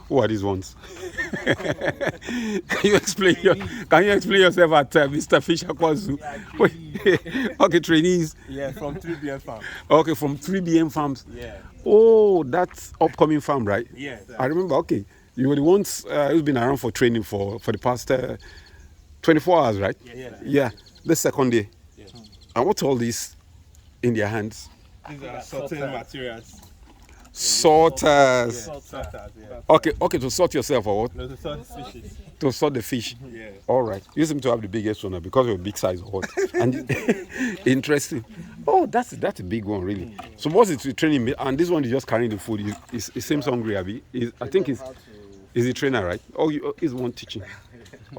Who are these ones? Can you explain yourself at Mr. Fish Aquazu? Okay, trainees. Yeah, from 3BM Farm. Okay, from 3BM Farms. Yeah. Oh, that's upcoming farm, right? Yes. I remember. Okay, you were the ones who's been around for training for the past 24 hours, right? Yeah. The second day. Yeah. And what's all this in their hands? These are sorting materials. Sorters. Sorters, yeah. Okay, to sort yourself or what? No, to sort fishes. To sort the fish. Yeah. All right. You seem to have the biggest one now because of your big size or what? And interesting. Oh, that's a big one, really. So what's it training? And this one is just carrying the food. It seems hungry, Abby. I think is the trainer, right? Oh, he's one teaching.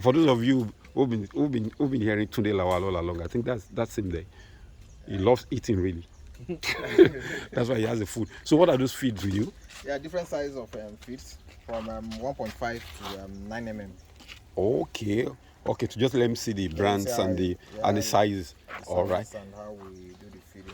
For those of you who've been hearing Tunde Lawal all along, I think that's him there. He loves eating, really. That's why he has the food. So what are those feeds with you? Yeah, different sizes of feeds from 1.5 to 9 mm. Okay, to just let me see the brands and the sizes. All right. And how we do the feeding.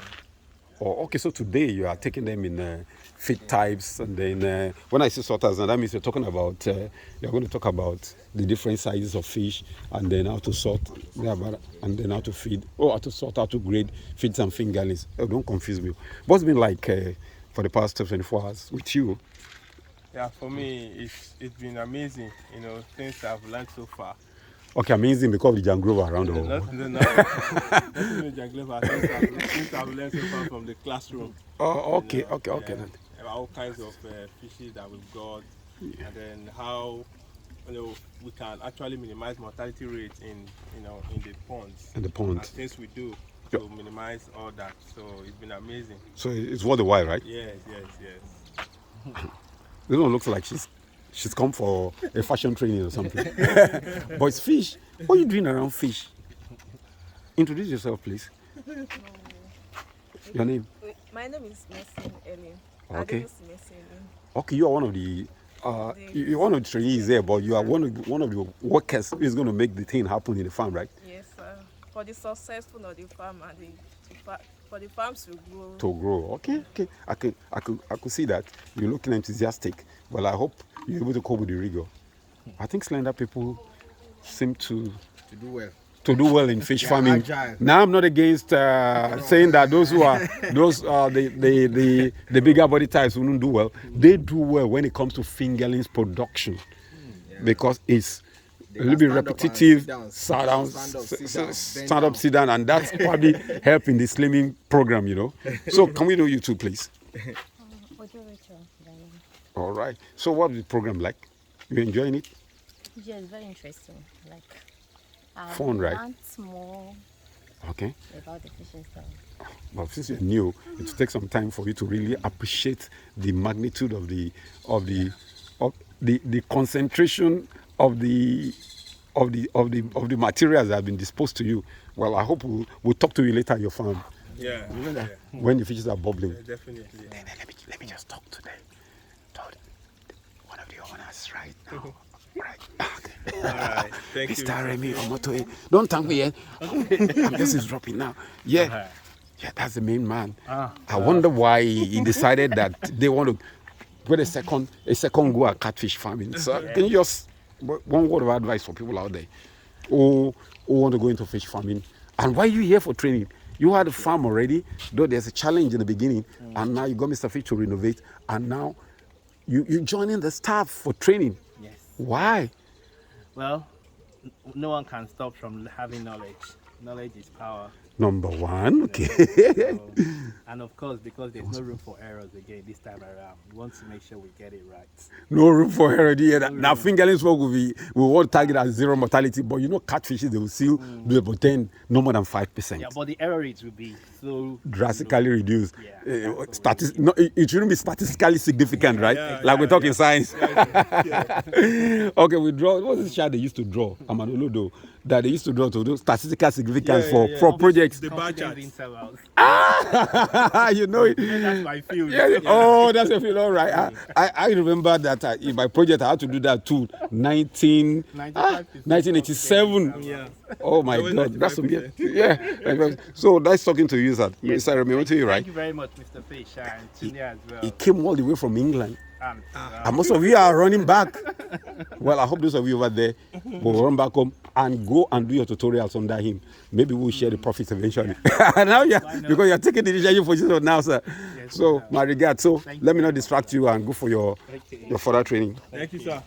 Oh, okay. So today you are taking them in feed types, and then when I say sorters, that means you're talking about you're going to talk about the different sizes of fish, and then how to sort, and then how to feed, how to sort, how to grade feeds and fingerlings. Oh, don't confuse me. What's been like for the past 24 hours with you? Yeah, for me, it's been amazing. Things I've learned so far. Okay, amazing because of the Jangrova around the world. Not the Jangrova. Things I've learned so far from the classroom. Oh, okay. All kinds of fishes that we've got, and then how we can actually minimize mortality rates in the ponds. In the ponds. And things we do to minimize all that. So it's been amazing. So it's worth the while, right? Yes. This one looks like she's come for a fashion training or something. But it's fish. What are you doing around fish? Introduce yourself, please. Your name? My name is Messin Ellie. Okay. Okay, you are one of the you're one of the trainees there, but you are one of the workers who is going to make the thing happen in the farm, right? Yes, sir. For the successful of the farm and for the farms to grow. To grow. Okay. I could see that. You're looking enthusiastic. Well, I hope you're able to cope with the rigor. I think slender people seem to do well. To do well in fish farming. Agile. Now I'm not against saying that those the bigger body types who don't do well. They do well when it comes to fingerlings production because it's a little bit repetitive. Stand up, sit down, and that's probably helping the slimming program. So can we know you two, please? All right. So what's the program like? You enjoying it? Yeah, it's very interesting. Like. Fun, right? More okay. About the fishing style. Well, since you're new, it will take some time for you to really appreciate the magnitude of the concentration of the materials that have been disposed to you. Well, I hope we'll talk to you later at your farm. Yeah. When the fishes are bubbling. Yeah, definitely. Yeah. Let me just talk to one of the owners right now. Right. All right. Thank you. Mr. Remy Omotoye. Don't thank me yet. I'm just dropping now. Yeah. Yeah, that's the main man. I wonder why he decided that they want to put a second go at catfish farming. So can you just one word of advice for people out there who want to go into fish farming? And why are you here for training? You had a farm already, though there's a challenge in the beginning, and now you got Mr. Fish to renovate, and now you're joining the staff for training. Yes. Why? Well, no one can stop from having knowledge. Knowledge is power. Number one, okay. And of course, because there's no room for errors again this time around, we want to make sure we get it right. No room for error. Now, fingerlings we want to target at zero mortality, but catfishes, they will still do about 10, no more than 5%. Yeah, but the error rates will be so drastically reduced. Yeah. It shouldn't be statistically significant, right? We're talking science. Okay, we draw. What's this chart they used to draw? Amanolodo. That they used to draw to do statistical significance for projects. The bar charts. You know it. That's my field. Yeah. Oh, that's your field. All right. I remember that in my project I had to do that too. 1987. Yeah. Oh my God, that's weird. Yeah. So nice talking to you, sir. Mr. Remy, what to you, right? Thank you very much, Mr. Fish, and Tunia as well. He came all the way from England. And most of you are running back. Well, I hope those of you over there will run back home and go and do your tutorials under him. Maybe we'll share the profits eventually. Now, because you're taking the initiative position now, sir. Yes, So, sir. my regards. So, Thank let me you. not distract you and go for your further training. Thank you, sir.